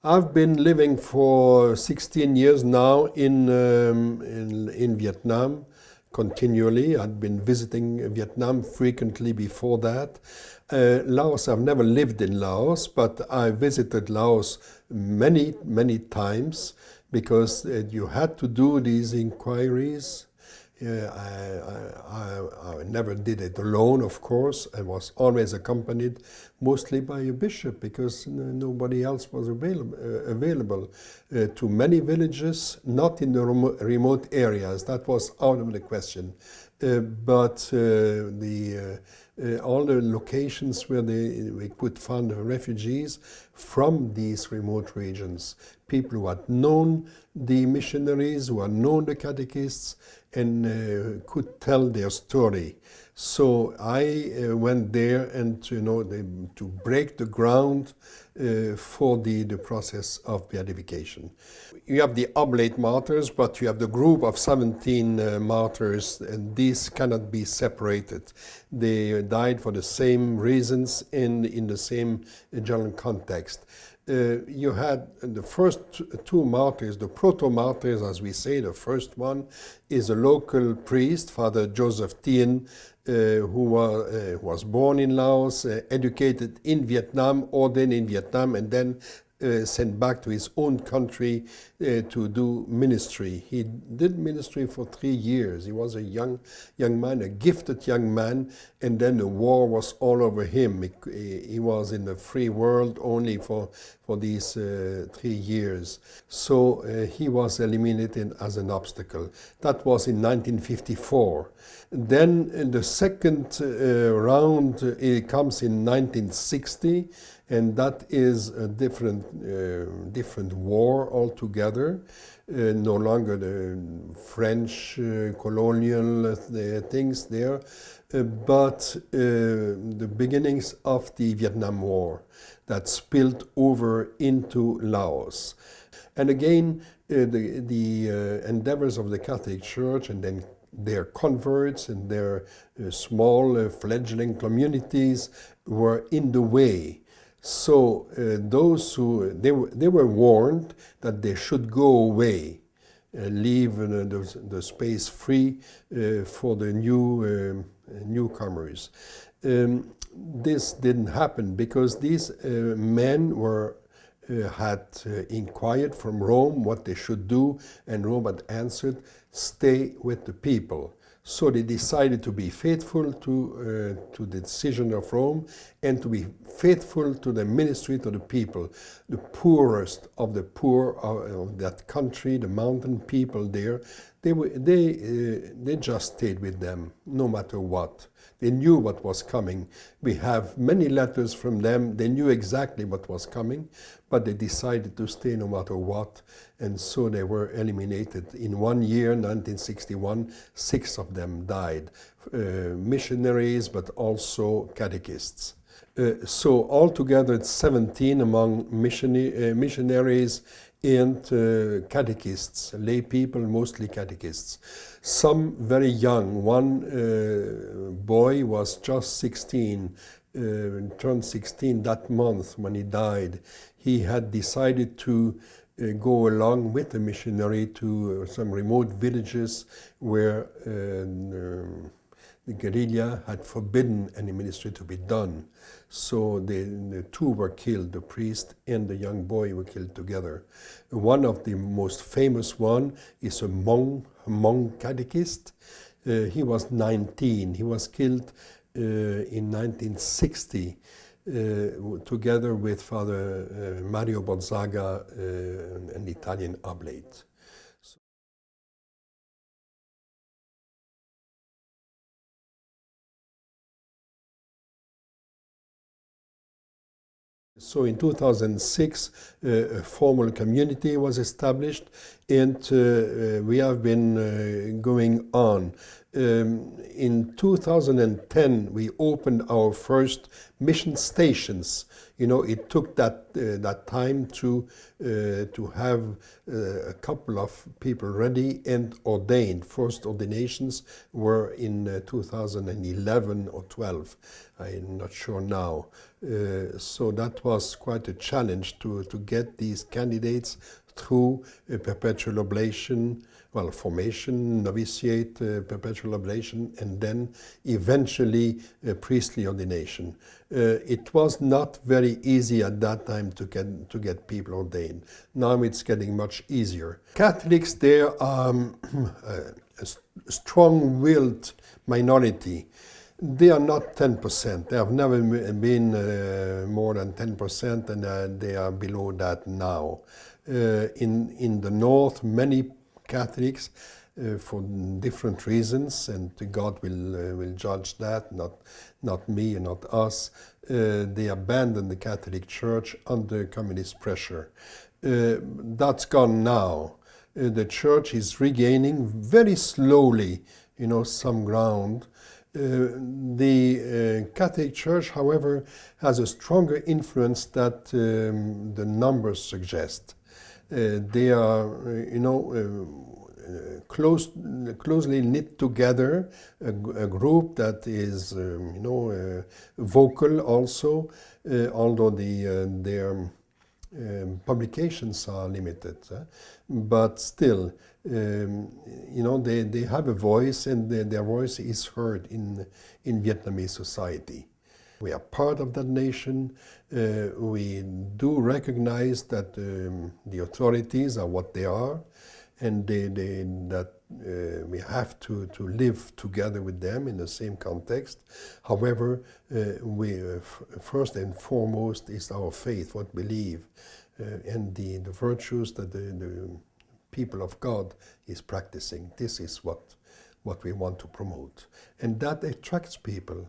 I've been living for 16 years now in Vietnam continually. I'd been visiting Vietnam frequently before that. Laos, I've never lived in Laos, but I visited Laos many times because you had to do these inquiries. I never did it alone, of course. I was always accompanied mostly by a bishop because nobody else was available. To many villages, not in the remote areas, that was out of the question. But all the locations where we could find refugees from these remote regions, people who had known the missionaries, who had known the catechists, and could tell their story. So I went there and to break the ground for the process of beatification. You have the Oblate Martyrs, but you have the group of 17 martyrs, and these cannot be separated. They died for the same reasons in the same general context. You had the first two martyrs, the proto-martyrs, as we say. The first one is a local priest, Father Joseph Tien, who was born in Laos, educated in Vietnam, ordained in Vietnam, and then sent back to his own country to do ministry. He did ministry for 3 years. He was a young man, a gifted young man, and then the war was all over him. He was in the free world only for these 3 years. So he was eliminated as an obstacle. That was in 1954. Then the second round comes in 1960, and that is a different war altogether. No longer the French colonial things there, but the beginnings of the Vietnam War that spilled over into Laos. And again, the endeavors of the Catholic Church and then their converts and their small fledgling communities were in the way. So those who they were warned that they should go away, leave the space free for the newcomers. This didn't happen because these men had inquired from Rome what they should do, and Rome had answered, "Stay with the people." So they decided to be faithful to the decision of Rome and to be faithful to the ministry to the people, the poorest of the poor of that country, the mountain people there. They just stayed with them no matter what. They knew what was coming. We have many letters from them. They knew exactly what was coming, but they decided to stay no matter what. And so they were eliminated. In 1 year, 1961, 6 of them died. Missionaries, but also catechists. So altogether it's 17 among missionaries and catechists, lay people, mostly catechists. Some very young. One boy was just 16, turned 16 that month when he died. He had decided to go along with the missionary to some remote villages where the guerrilla had forbidden any ministry to be done. So the two were killed, the priest and the young boy were killed together. One of the most famous one is a monk catechist. He was 19. He was killed in 1960 together with Father Mario Gonzaga, an Italian oblate. So in 2006, a formal community was established, and we have been going on. In 2010, we opened our first mission stations. You know, it took that time to have a couple of people ready and ordained. First ordinations were in 2011 or 12. I'm not sure now. So that was quite a challenge to get these candidates through a perpetual oblation, well, formation, novitiate, perpetual oblation, and then eventually priestly ordination. It was not very easy at that time to get people ordained. Now it's getting much easier. Catholics, they are a strong-willed minority. They are not 10%. They have never been more than 10%, and they are below that now. In the north, many Catholics, for different reasons, and God will judge that, not me and not us, they abandoned the Catholic Church under communist pressure. That's gone now. The Church is regaining very slowly, you know, some ground. The Catholic Church, however, has a stronger influence that the numbers suggest. They are, you know, closely knit together, a group that is, you know, vocal also, although their publications are limited. But still, you know, they have a voice, and their voice is heard in Vietnamese society. We are part of that nation. We do recognize that the authorities are what they are, and that we have to live together with them in the same context. However, first and foremost is our faith, what we believe, and the virtues that the people of God is practicing. This is what we want to promote. And that attracts people.